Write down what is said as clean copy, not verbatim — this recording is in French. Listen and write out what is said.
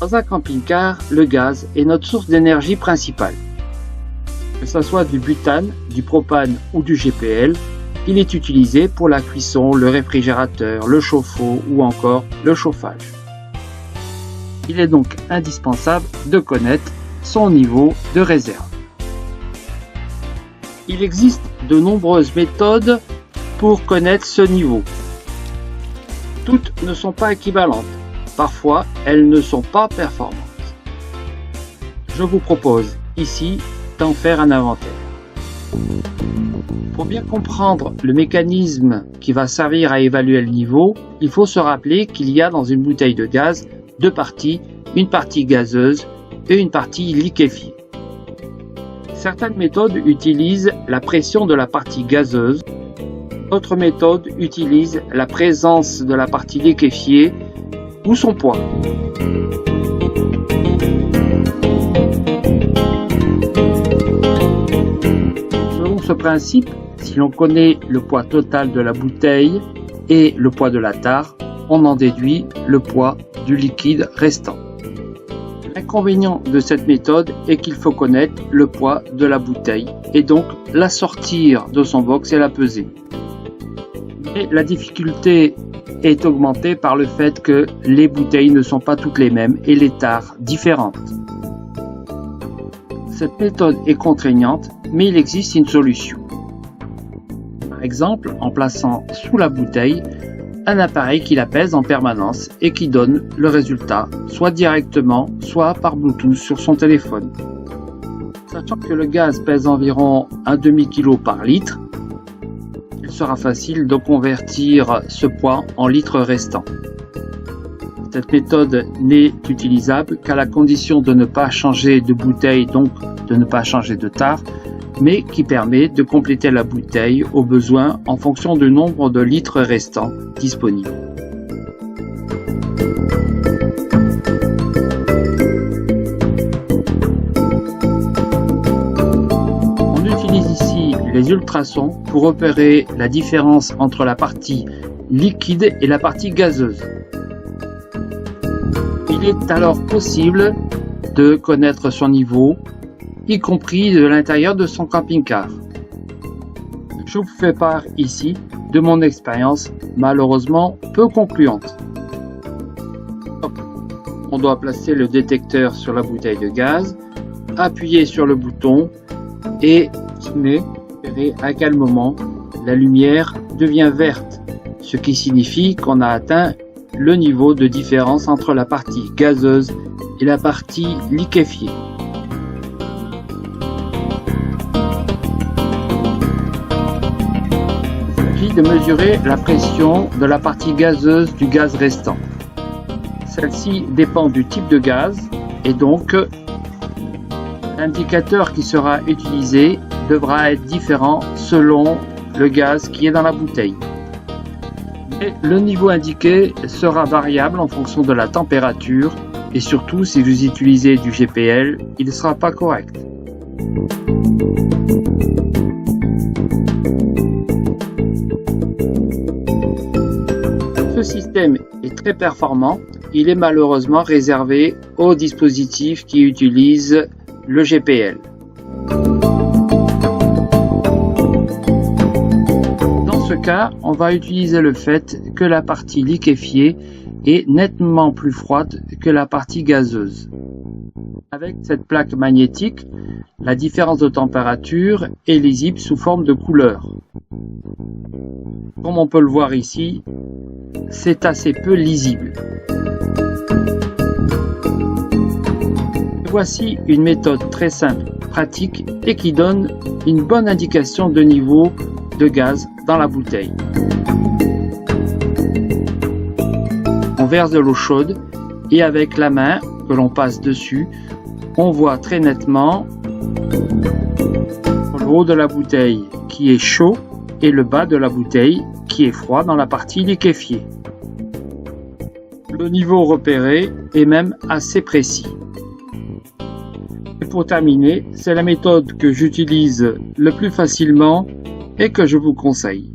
Dans un camping-car, le gaz est notre source d'énergie principale. Que ce soit du butane, du propane ou du GPL, il est utilisé pour la cuisson, le réfrigérateur, le chauffe-eau ou encore le chauffage. Il est donc indispensable de connaître son niveau de réserve. Il existe de nombreuses méthodes pour connaître ce niveau. Toutes ne sont pas équivalentes. Parfois, elles ne sont pas performantes. Je vous propose ici d'en faire un inventaire. Pour bien comprendre le mécanisme qui va servir à évaluer le niveau, il faut se rappeler qu'il y a dans une bouteille de gaz deux parties, une partie gazeuse et une partie liquéfiée. Certaines méthodes utilisent la pression de la partie gazeuse, d'autres méthodes utilisent la présence de la partie liquéfiée ou son poids. Selon ce principe, si l'on connaît le poids total de la bouteille et le poids de la tare, on en déduit le poids du liquide restant. L'inconvénient de cette méthode est qu'il faut connaître le poids de la bouteille et donc la sortir de son box et la peser. Mais la difficulté est augmentée par le fait que les bouteilles ne sont pas toutes les mêmes et les tares différentes. Cette méthode est contraignante, mais il existe une solution. Par exemple, en plaçant sous la bouteille un appareil qui la pèse en permanence et qui donne le résultat, soit directement, soit par Bluetooth sur son téléphone. Sachant que le gaz pèse environ un demi-kilo par litre, il sera facile de convertir ce poids en litres restants. Cette méthode n'est utilisable qu'à la condition de ne pas changer de bouteille, donc de ne pas changer de tare, mais qui permet de compléter la bouteille au besoin en fonction du nombre de litres restants disponibles. On utilise ici les ultrasons pour repérer la différence entre la partie liquide et la partie gazeuse. Il est alors possible de connaître son niveau, y compris de l'intérieur de son camping-car. Je vous fais part ici de mon expérience malheureusement peu concluante. On doit placer le détecteur sur la bouteille de gaz, appuyer sur le bouton et verrez à quel moment la lumière devient verte, ce qui signifie qu'on a atteint le niveau de différence entre la partie gazeuse et la partie liquéfiée. De mesurer la pression de la partie gazeuse du gaz restant. Celle-ci dépend du type de gaz et donc l'indicateur qui sera utilisé devra être différent selon le gaz qui est dans la bouteille. Et le niveau indiqué sera variable en fonction de la température et surtout si vous utilisez du GPL, il ne sera pas correct. Ce système est très performant, il est malheureusement réservé aux dispositifs qui utilisent le GPL. Dans ce cas, on va utiliser le fait que la partie liquéfiée est nettement plus froide que la partie gazeuse. Avec cette plaque magnétique, la différence de température est lisible sous forme de couleur. Comme on peut le voir ici, c'est assez peu lisible. Voici une méthode très simple, pratique et qui donne une bonne indication de niveau de gaz dans la bouteille. On verse de l'eau chaude et avec la main que l'on passe dessus, on voit très nettement le haut de la bouteille qui est chaud et le bas de la bouteille qui est froid dans la partie liquéfiée. Le niveau repéré est même assez précis. Et pour terminer, c'est la méthode que j'utilise le plus facilement et que je vous conseille.